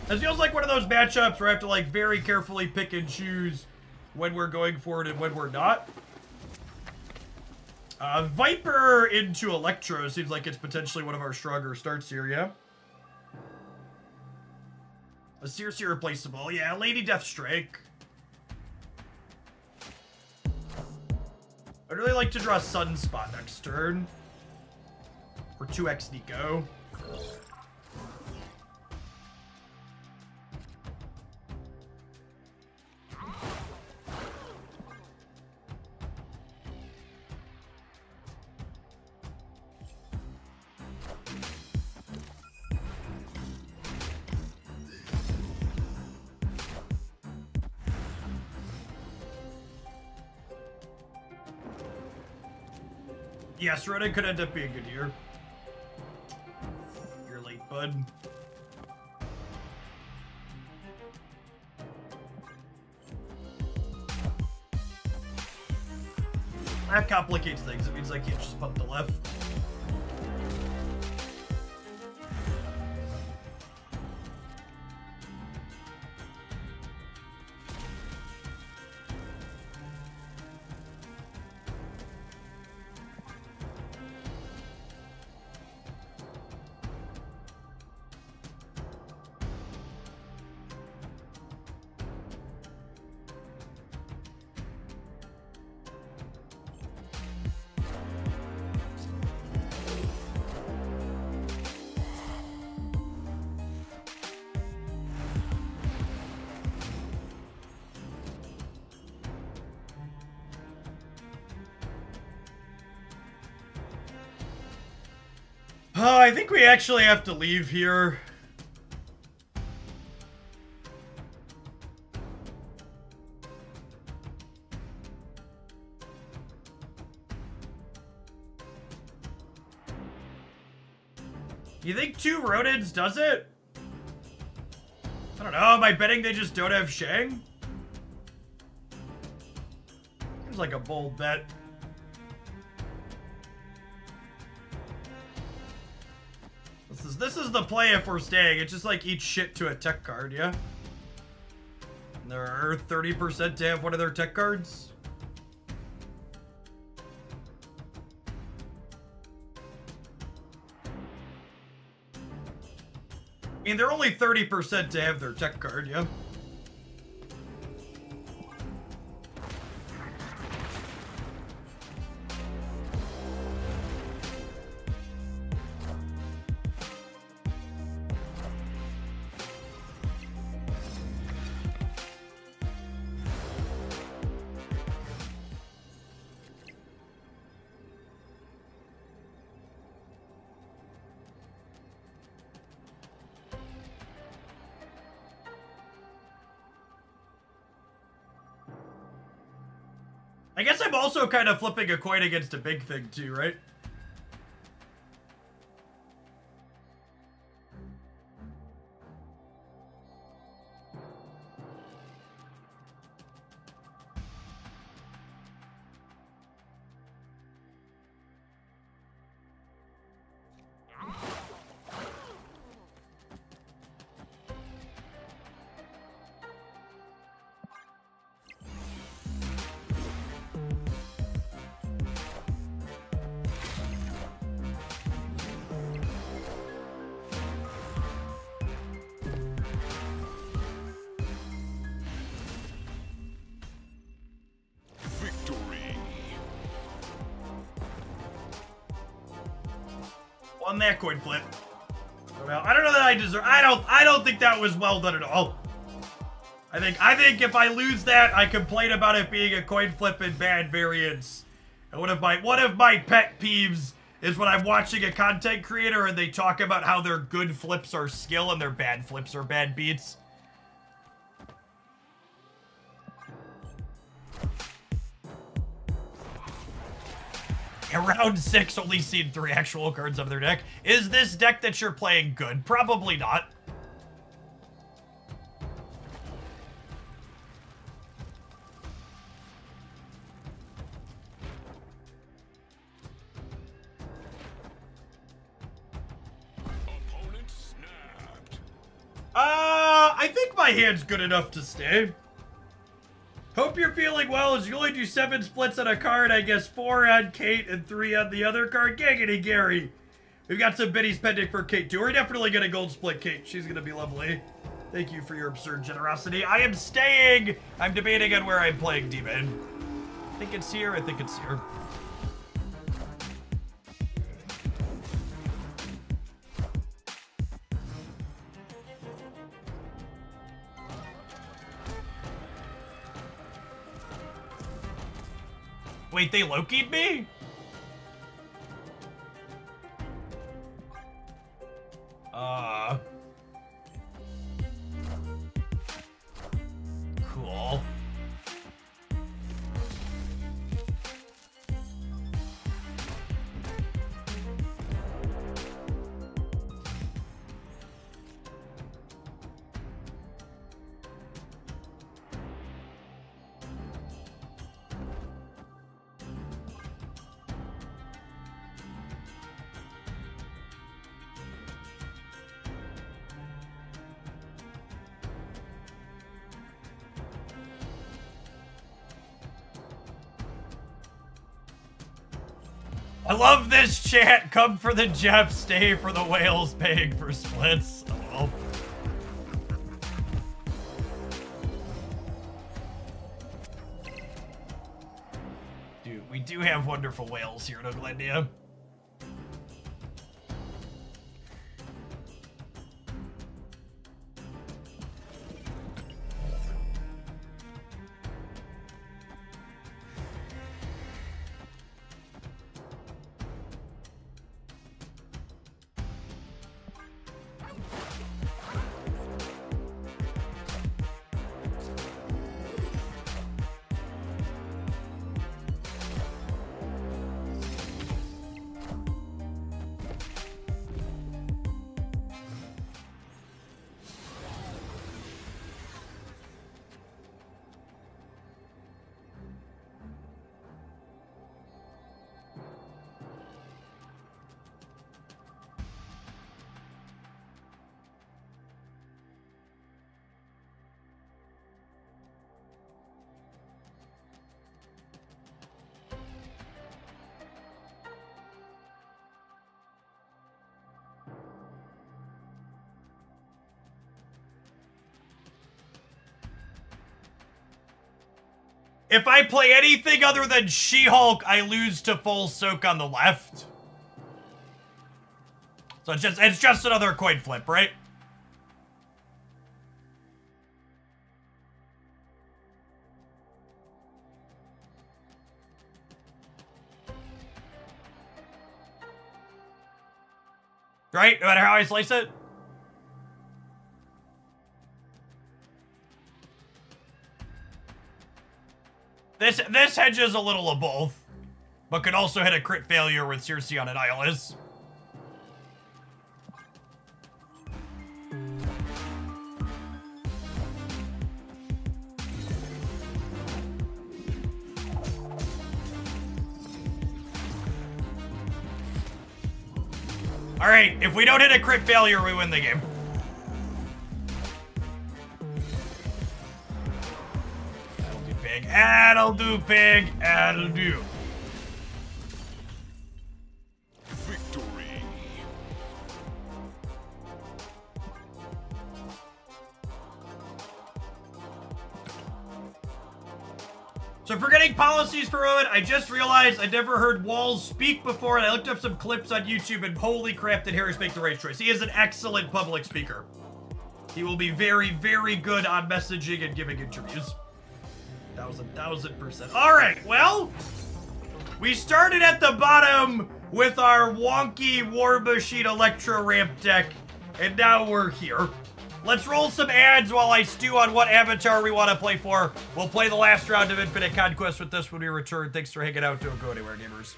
This feels like one of those matchups where I have to, like, very carefully pick and choose when we're going for it and when we're not. Viper into Electro seems like it's potentially one of our stronger starts here, yeah? A seriously replaceable. Yeah, Lady Deathstrike. I'd really like to draw Sunspot next turn. Or 2x Nico. Yes, Ronan could end up being good here. You're late, bud. That complicates things. It means I can't just pump the left. I think we actually have to leave here. You think 2 Rodents does it? I don't know. Am I betting they just don't have Shang? Seems like a bold bet. This is the play if we're staying. It's just like eat shit to a tech card, yeah? And there are 30% to have one of their tech cards. I mean, they're only 30% to have their tech card, yeah? I guess I'm also kind of flipping a coin against a big thing too, right? On that coin flip. Well, I don't know that I deserve. I don't think that was well done at all. I think if I lose that, I complain about it being a coin flip and bad variance. And one of my pet peeves is when I'm watching a content creator and they talk about how their good flips are skill and their bad flips are bad beats. Yeah, round 6, only seen 3 actual cards of their deck. Is this deck that you're playing good? Probably not. Opponent snapped. I think my hand's good enough to stay. Hope you're feeling well, as you only do 7 splits on a card, I guess 4 on Kate and 3 on the other card. Giggity Gary. We've got some biddies pending for Kate too. We're definitely gonna gold split Kate. She's gonna be lovely. Thank you for your absurd generosity. I am staying. I'm debating on where I'm playing Demon. I think it's here. I think it's here. Wait, they Loki'd me? Cool. I love this chat. Come for the Jeff, stay for the whales, paying for splits. Oh. Dude, we do have wonderful whales here in Oglendia. If I play anything other than She-Hulk, I lose to full soak on the left. So it's just another coin flip, right? Right? No matter how I slice it? This hedges a little of both, but could also hit a crit failure with Circe on Annihilus. Alright, if we don't hit a crit failure, we win the game. That'll do, pig. That'll do. Victory. So forgetting policies for a moment, I just realized I never heard Walls speak before, and I looked up some clips on YouTube, and holy crap, did Harris make the right choice. He is an excellent public speaker. He will be very, very good on messaging and giving interviews. 1000%. All right, well, we started at the bottom with our wonky War Machine Electro Ramp deck, and now we're here. Let's roll some ads while I stew on what avatar we want to play for. We'll play the last round of Infinite Conquest with this when we return. Thanks for hanging out. Don't go anywhere, gamers.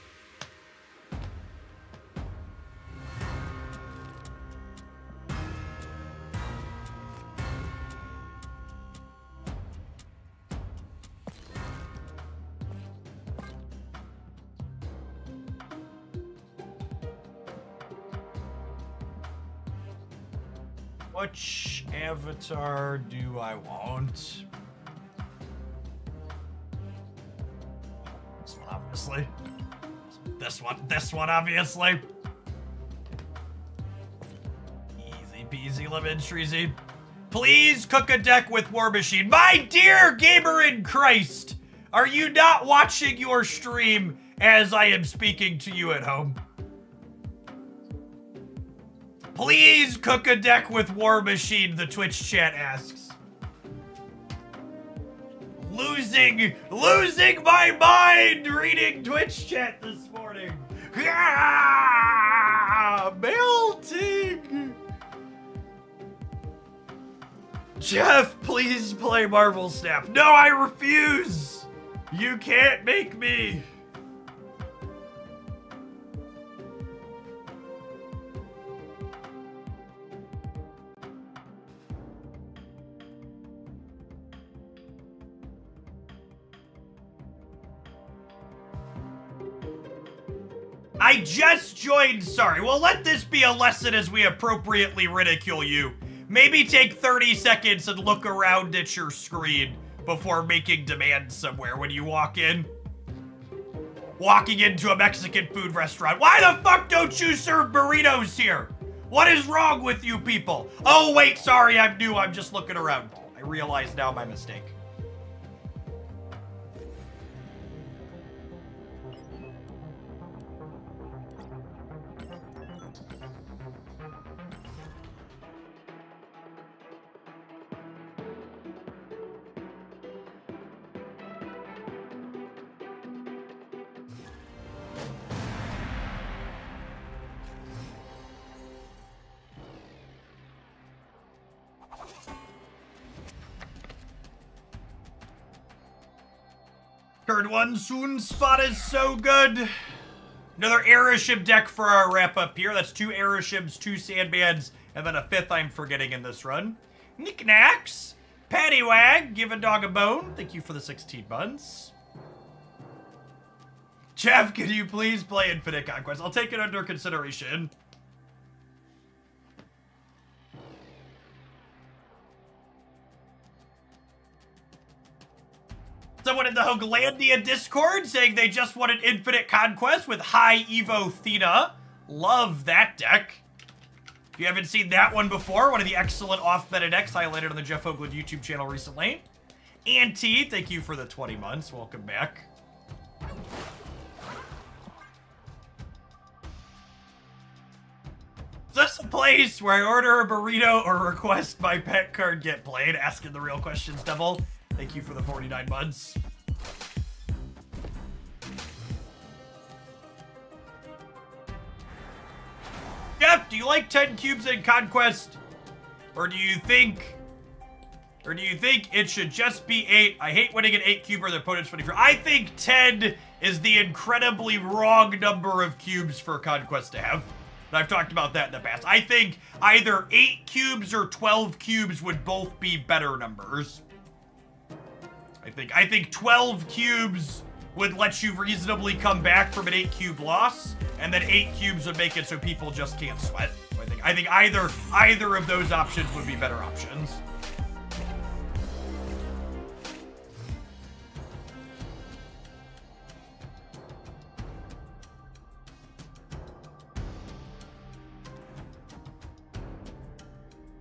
Which avatar do I want? This one, obviously. This one, obviously. Easy peasy lemon treasy. Please cook a deck with War Machine. My dear gamer in Christ, are you not watching your stream as I am speaking to you at home? Please cook a deck with War Machine, the Twitch chat asks. Losing my mind reading Twitch chat this morning. Ah, melting. Jeff, please play Marvel Snap. No, I refuse. You can't make me. I just joined, sorry. Well, let this be a lesson as we appropriately ridicule you. Maybe take 30 seconds and look around at your screen before making demands somewhere when you walk in. walking into a Mexican food restaurant. Why the fuck don't you serve burritos here? What is wrong with you people? Oh, wait, sorry, I'm new. I'm just looking around. I realize now my mistake. Turn 1 Soon Spot is so good. Another Aeroship deck for our wrap-up here. That's 2 Aeroships, 2 Sandmans, and then a 5th I'm forgetting in this run. Knickknacks, Paddywag, give a dog a bone. Thank you for the 16 months. Jeff, can you please play Infinite Conquest? I'll take it under consideration. Someone in the Hoaglandia Discord saying they just wanted Infinite Conquest with High Evo Thena. Love that deck. If you haven't seen that one before, one of the excellent off-meta decks highlighted on the Jeff Hoagland YouTube channel recently. Auntie, thank you for the 20 months. Welcome back. Is this a place where I order a burrito or request my pet card get played? Asking the real questions, Devil. Thank you for the 49 months. Jeff, do you like 10 cubes in Conquest? Or do you think it should just be 8? I hate winning an 8 cube or the opponent's 24. I think 10 is the incredibly wrong number of cubes for Conquest to have. And I've talked about that in the past. I think either 8 cubes or 12 cubes would both be better numbers. I think 12 cubes would let you reasonably come back from an 8 cube loss, and then 8 cubes would make it so people just can't sweat. So I think either of those options would be better options.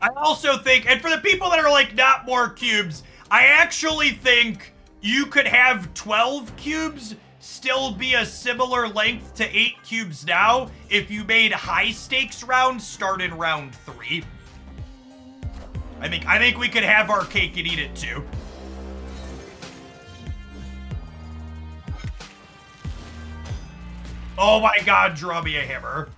I also think, and for the people that are like, not more cubes, I actually think you could have 12 cubes still be a similar length to 8 cubes now if you made high stakes rounds start in round 3. I think we could have our cake and eat it too. Oh my god, draw me a hammer.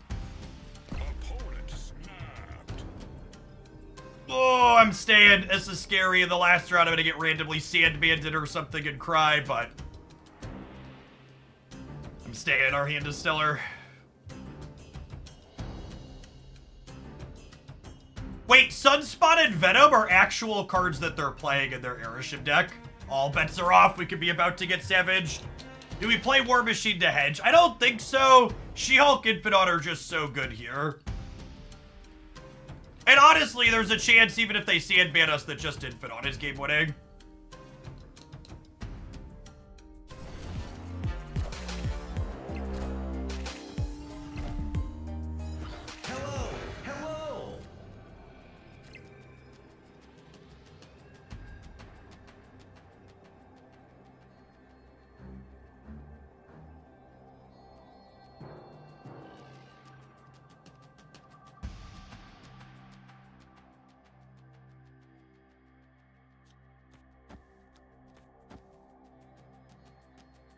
Oh, I'm staying. This is scary. In the last round, I'm gonna get randomly Sandman or something and cry, but I'm staying. Our hand is stellar. Wait, Sunspot and Venom are actual cards that they're playing in their Aeroship deck. All bets are off. We could be about to get savaged. Do we play War Machine to hedge? I don't think so. She-Hulk and Infinite are just so good here. And honestly, there's a chance, even if they Sandman us, that just Infinite is game winning. Hello! Hello!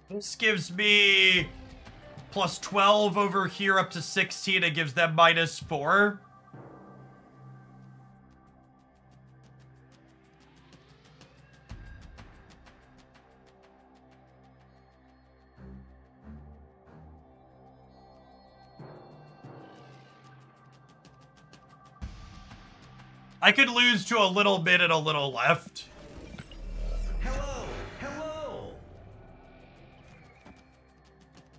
This gives me plus 12 over here up to 16. It gives them -4. I could lose to a little bit and a little left. Hello! Hello!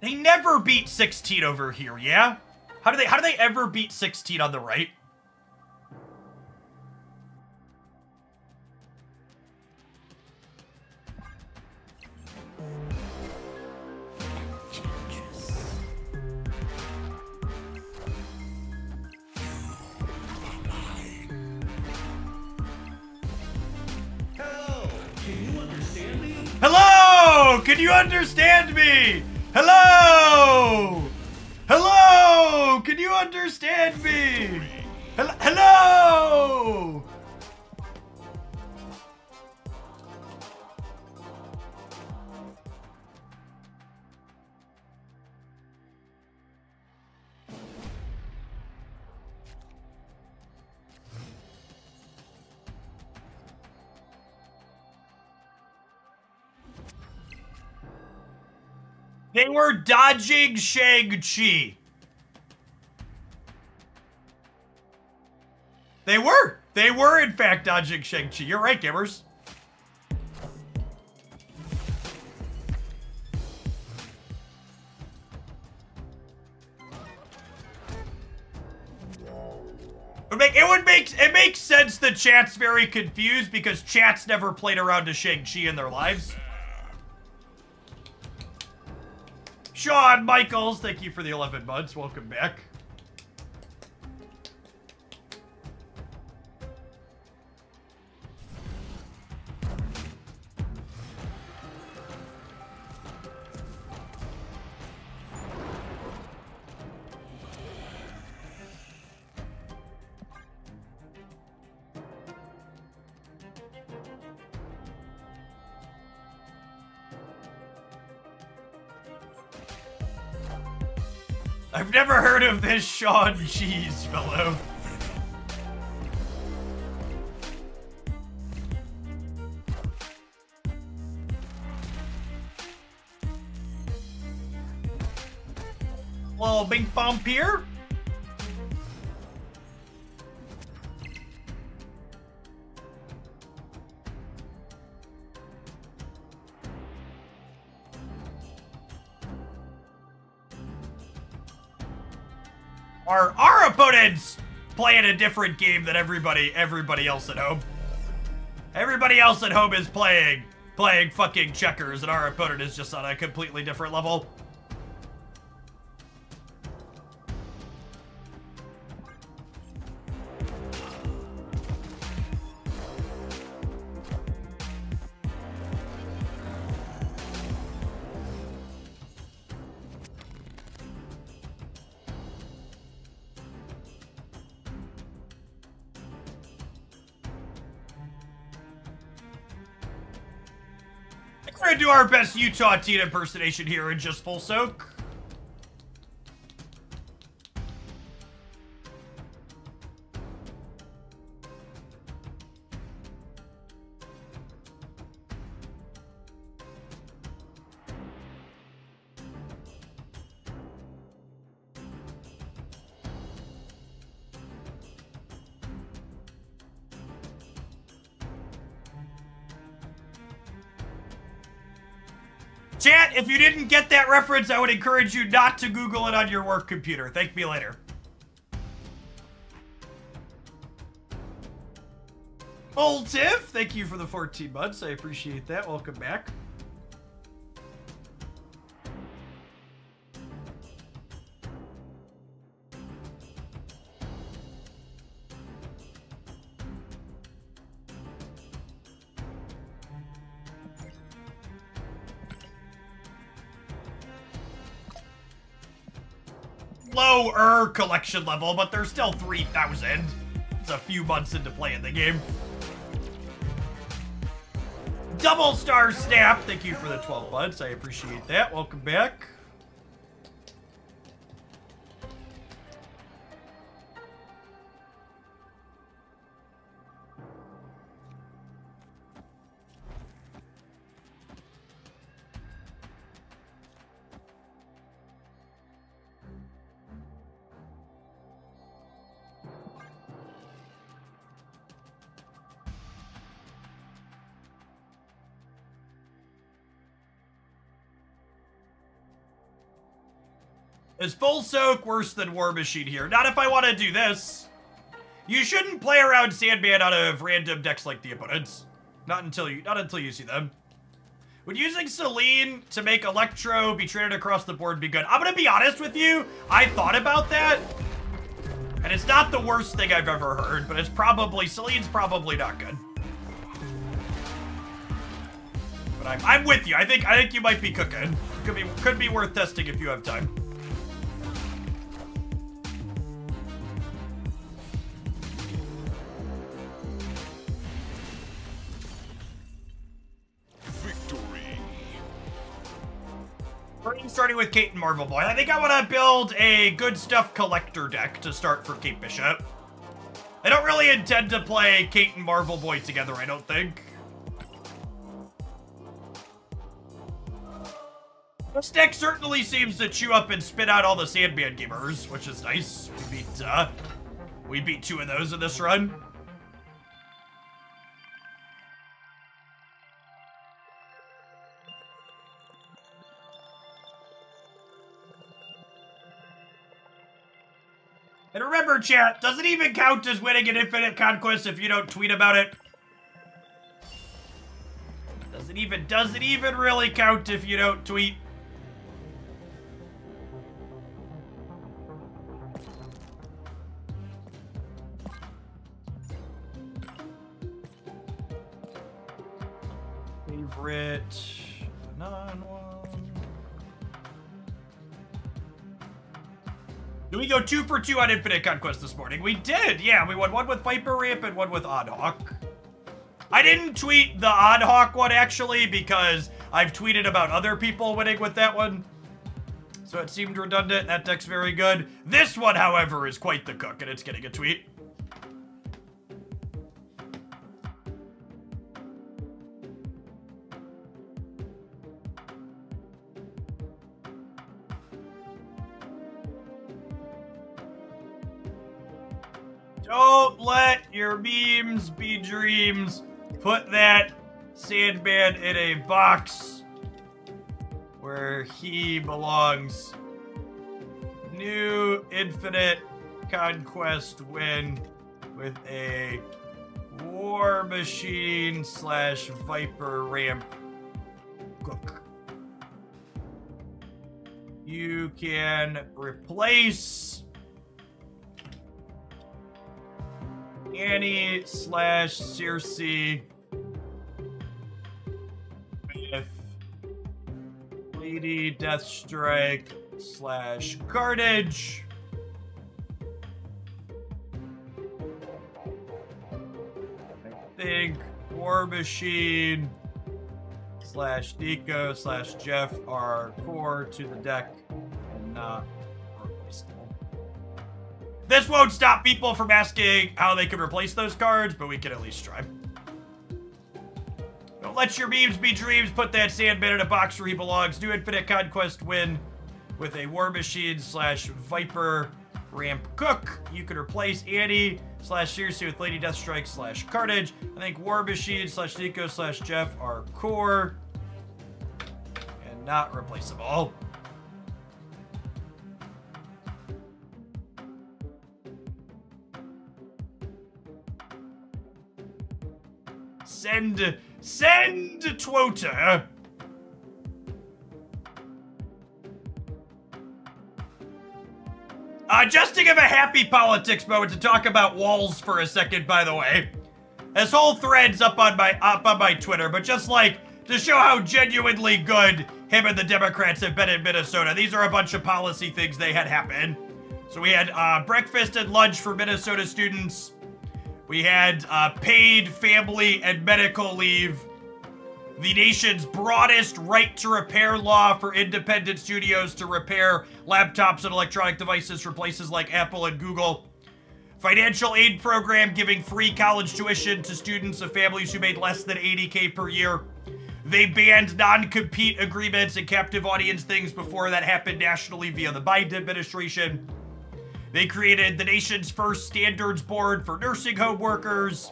They never beat 16 over here, yeah? How do they ever beat 16 on the right? Hello! Can you understand me? Hello! Hello! Can you understand me? Hello! They were dodging Shang-Chi. They were. They were, in fact, dodging Shang-Chi. You're right, gamers. It makes sense that chat's very confused because chat's never played around to Shang-Chi in their lives. Shawn Michaels, thank you for the 11 months. Welcome back. I've never heard of this Sean Cheese fellow. Little big bump here. Our opponents playing a different game than everybody else at home. Everybody else at home is playing fucking checkers, and our opponent is just on a completely different level. We're gonna do our best Utah Teen impersonation here in just full soak. Chat, if you didn't get that reference, I would encourage you not to Google it on your work computer. Thank me later. Old Tiff, thank you for the 14 months. I appreciate that. Welcome back. Lower collection level, but they're still 3,000. It's a few months into playing the game. Double Star Snap, thank you for the 12 months. I appreciate that. Welcome back. Is full soak worse than War Machine here? Not if I want to do this. You shouldn't play around Sandman out of random decks like the opponents. Not until you see them. Would using Celine to make Electro be traded across the board be good? I'm gonna be honest with you. I thought about that. And it's not the worst thing I've ever heard, but Celine's probably not good. But But I'm with you. I think you might be cooking. Could be worth testing if you have time. Victory. Starting with Kate and Marvel Boy. I think I want to build a good stuff collector deck to start for Kate Bishop. I don't really intend to play Kate and Marvel Boy together, I don't think. This deck certainly seems to chew up and spit out all the Sandman gamers, which is nice. We beat 2 of those in this run. And remember, chat, doesn't even count as winning an Infinite Conquest if you don't tweet about it. Doesn't even really count if you don't tweet. Favorite non-one. Did we go 2 for 2 on Infinite Conquest this morning? We did, yeah. We won 1 with Viper Ramp and 1 with Odd Hawk. I didn't tweet the Odd Hawk one, actually, because I've tweeted about other people winning with that one. So it seemed redundant. That deck's very good. This one, however, is quite the cook, and it's getting a tweet. Don't let your memes be dreams. Put that Sandman in a box where he belongs. New Infinite Conquest win with a War Machine / Viper Ramp cook. You can replace Annie / Circe with Lady Deathstrike / Carnage. I think War Machine / Nico / Jeff are core to the deck and not replaceable. This won't stop people from asking how they can replace those cards, but we can at least try. Don't let your memes be dreams. Put that Sandman in a box where he belongs. New Infinite Conquest win with a War Machine / Viper Ramp cook. You can replace Annie / Circe with Lady Deathstrike / Carnage. I think War Machine / Nico / Jeff are core and not replaceable. Send Twota. Just to give a happy politics moment to talk about walls for a second, by the way. This whole thread's up on my Twitter, but just like to show how genuinely good him and the Democrats have been in Minnesota. These are a bunch of policy things they had happen. So we had breakfast and lunch for Minnesota students. We had paid family and medical leave. The nation's broadest right to repair law for independent studios to repair laptops and electronic devices for places like Apple and Google. Financial aid program giving free college tuition to students of families who made less than $80K per year. They banned non-compete agreements and captive audience things before that happened nationally via the Biden administration. They created the nation's first standards board for nursing home workers.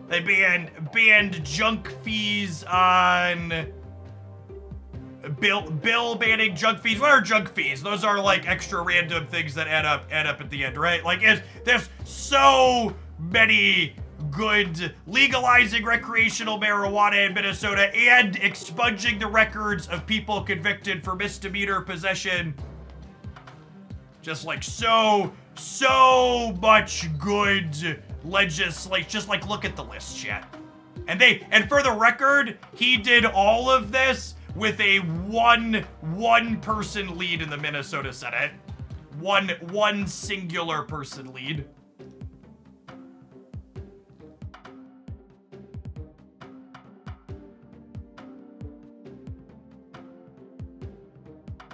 They banned junk fees on bill banning junk fees. What are junk fees? Those are like extra random things that add up at the end, right? Like there's so many good legalizing recreational marijuana in Minnesota and expunging the records of people convicted for misdemeanor possession. Just like so much good legislation. Just like look at the list, chat. And for the record, he did all of this with a one person lead in the Minnesota Senate. One singular person lead.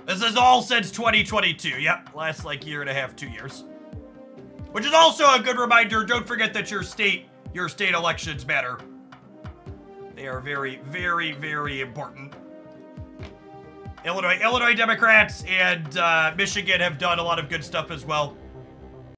This is all since 2022. Yep, last like year and a half, 2 years. Which is also a good reminder, don't forget that your state elections matter. They are very, very, very important. Illinois Democrats and Michigan have done a lot of good stuff as well.